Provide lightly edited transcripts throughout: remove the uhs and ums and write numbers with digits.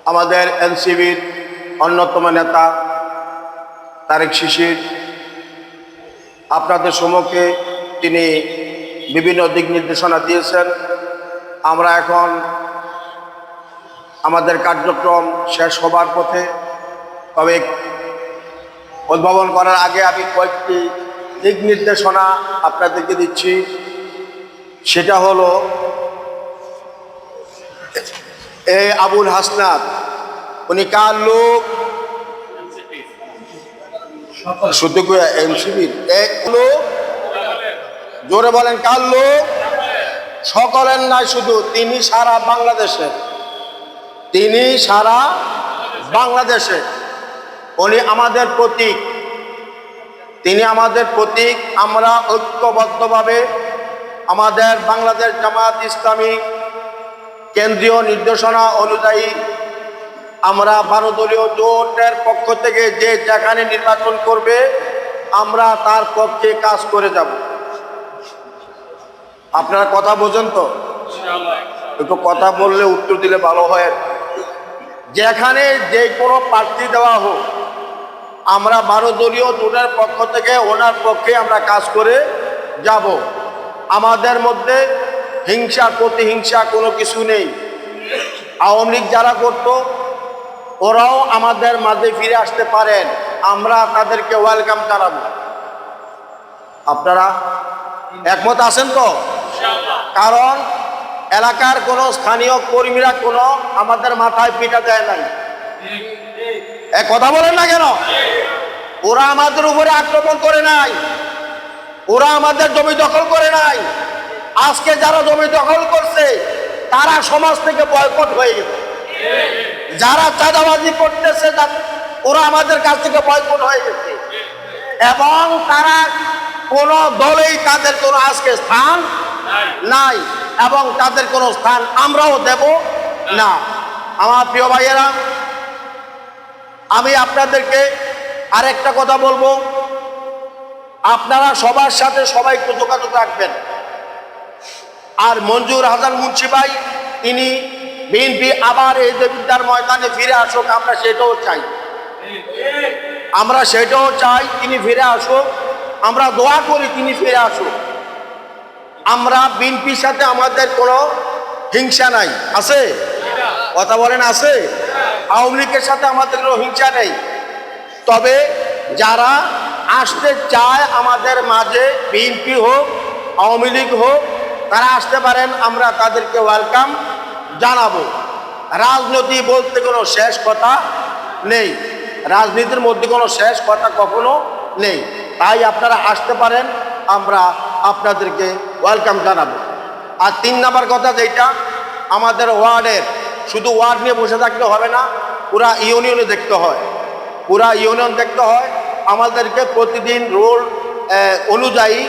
আমাদের এনসিবির অন্যতম নেতা তারেক শিশির আপনাদের সম্মুখে তিনি বিভিন্ন দিক নির্দেশনা দিয়েছেন। আমরা এখন আমাদের কার্যক্রম শেষ হবার পথে, তবে উদ্ভাবন করার আগে আমি কয়েকটি দিক নির্দেশনা আপনাদেরকে দিচ্ছি। সেটা হলো, এই আবুল হাসনাত উনি কার লোক? শুধু এনসিবির লোক? জোরে বলেন, কার লোক? সকলের নাই, শুধু তিনি সারা বাংলাদেশের, তিনি সারা বাংলাদেশে। উনি আমাদের প্রতীক, তিনি আমাদের প্রতীক। আমরা ঐক্যবদ্ধভাবে আমাদের বাংলাদেশ জামায়াত ইসলামী কেন্দ্রীয় নির্দেশনা অনুযায়ী আমরা 12 দলীয় জোটের পক্ষ থেকে যে যেখানে নির্বাচন করবে আমরা তার পক্ষে কাজ করে যাব। আপনারা কথা বোঝেন তো? একটু কথা বললে উত্তর দিলে ভালো হয়। যেখানে যে কোনো প্রার্থী দেওয়া হোক, আমরা 12 দলীয় জোটের পক্ষ থেকে ওনার পক্ষে আমরা কাজ করে যাব। আমাদের মধ্যে হিংসা প্রতিহিংসা কোনো কিছু নেই। আওয়ামী লীগ যারা করত ওরাও আমাদের মাঝে ফিরে আসতে পারেন, আমরা তাদেরকে ওয়েলকাম জানাবো। আপনারা একমত আছেন তো? কারণ এলাকার কোনো স্থানীয় কর্মীরা কোনো আমাদের মাথায় পিটা দেয় নাই। কথা বলেন না কেন? ওরা আমাদের উপরে আক্রমণ করে নাই, ওরা আমাদের জমি দখল করে নাই। আজকে যারা জমি দখল করছে তারা সমাজ থেকে বয়কট হয়ে গেছে। যারা চাঁদাবাজি করতেছে ওরা আমাদের কাছ থেকে বয়কট হয়ে গেছে, এবং তারা কোন দলেই তাদের কোনো আজকে স্থান নাই, এবং তাদের কোনো স্থান আমরাও দেব না। আমার প্রিয় ভাইয়েরা, আমি আপনাদেরকে আরেকটা কথা বলবো, আপনারা সবার সাথে সবাই একটু যোগাযোগ রাখবেন। আর মঞ্জুর হাসান মুন্সি ভাই, তিনি বিএনপি আবার এই যে বিদ্যার ময়দানে ফিরে আসুক, আমরা সেটাও চাই, আমরা সেটাও চাই তিনি ফিরে আসুক। আমরা দোয়া করি তিনি ফিরে আসুক। আমরা বিএনপির সাথে আমাদের কোনো হিংসা নাই, আছে? কথা বলেন, আছে? আওয়ামী লীগের সাথে আমাদের কোনো হিংসা নেই। তবে যারা আসতে চায় আমাদের মাঝে, বিএনপি হোক আওয়ামী লীগ হোক, তারা আসতে পারেন, আমরা তাদেরকে ওয়েলকাম জানাবো। রাজনীতি বলতে কোনো শেষ কথা নেই, রাজনীতির মধ্যে কোনো শেষ কথা কখনো নেই। তাই আপনারা আসতে পারেন, আমরা আপনাদেরকে ওয়েলকাম জানাবো। আর 3 নাম্বার কথা, যেটা আমাদের ওয়ার্ডের, শুধু ওয়ার্ড নিয়ে বসে থাকলে হবে না, পুরা ইউনিয়নে দেখতে হয়, পুরা ইউনিয়ন দেখতে হয়। আমাদেরকে প্রতিদিন রোল অনুযায়ী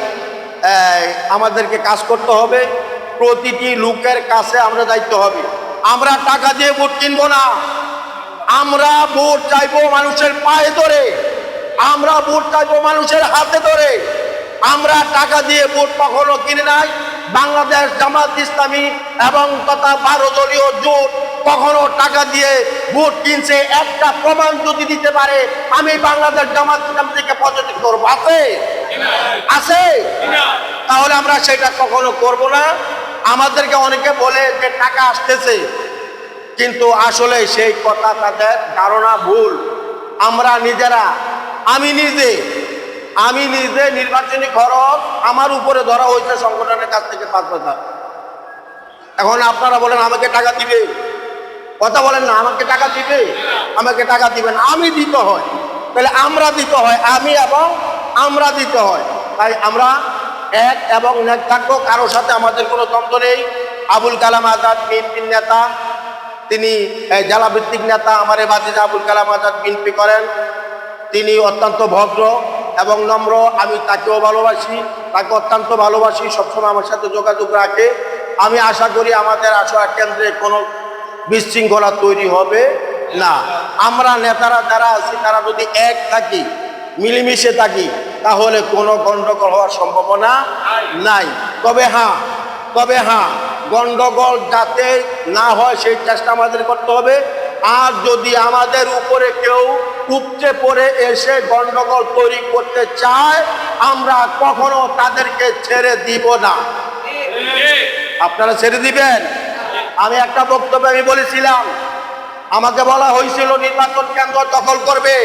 আমাদেরকে কাজ করতে হবে। প্রতিটি লোকের কাছে আমরা যাইতে হবে। আমরা টাকা দিয়ে ভোট কিনবো না, আমরা ভোট চাইবো মানুষের পায়ে ধরে, আমরা ভোট চাইবো মানুষের হাতে ধরে। আমরা টাকা দিয়ে ভোট কখনো কিনে নাই। বাংলাদেশ জামাত ইসলামী এবং তথা 12 দলীয় জোট কখনো টাকা দিয়ে ভোট কিনছে একটা প্রমাণ যদি দিতে পারে, আমি বাংলাদেশ জামাত ইসলাম থেকে পজিটিভ করবো। আছে? আছে? তাহলে আমরা সেটা কখনো করব না। আমাদেরকে অনেকে বলে যে টাকা আসতেছে, কিন্তু আসলে সেই কথা তাদের ধারণা ভুল। আমরা নিজেরা, আমি নিজে নির্বাচনী খরচ আমার উপরে ধরা হয়েছে সংগঠনের কাছ থেকে 5,000। এখন আপনারা বলেন আমাকে টাকা দিবে? কথা বলেন না, আমাকে টাকা দিবে? আমাকে টাকা দিবেন, আমি দিতে হয়, তাহলে আমরা দিতে হয়, আমি এবং আমরা দিতে হয়। তাই আমরা এক এবং নেক থাকবো, কারোর সাথে আমাদের কোনো দ্বন্দ্ব নেই। আবুল কালাম আজাদ বিএনপির নেতা, তিনি জেলাভিত্তিক নেতা। আমার এই ভাতিজা আবুল কালাম আজাদ বিএনপি করেন, তিনি অত্যন্ত ভদ্র এবং নম্র। আমি তাকেও ভালোবাসি, তাকে অত্যন্ত ভালোবাসি, সবসময় আমার সাথে যোগাযোগ রাখে। আমি আশা করি আমাদের আশা কেন্দ্রে কোনো বিশৃঙ্খলা তৈরি হবে না। আমরা নেতারা যারা আছি তারা যদি এক থাকি, মিলেমিশে থাকি, তাহলে কোনো গণ্ডগোল হওয়ার সম্ভাবনা নাই। তবে হ্যাঁ, গন্ডগোল যাতে না হয় সেই চেষ্টা আমাদের করতে হবে। আর যদি আমাদের উপরে কেউ উপচে পড়ে এসে গন্ডগোল তৈরি করতে চায়, আমরা কখনো তাদেরকে ছেড়ে দিব না। আপনারা ছেড়ে দিবেন? আমি একটা বক্তব্যে আমি বলেছিলাম, আমাকে বলা হয়েছিল নির্বাচন কেন্দ্র দখল করবে।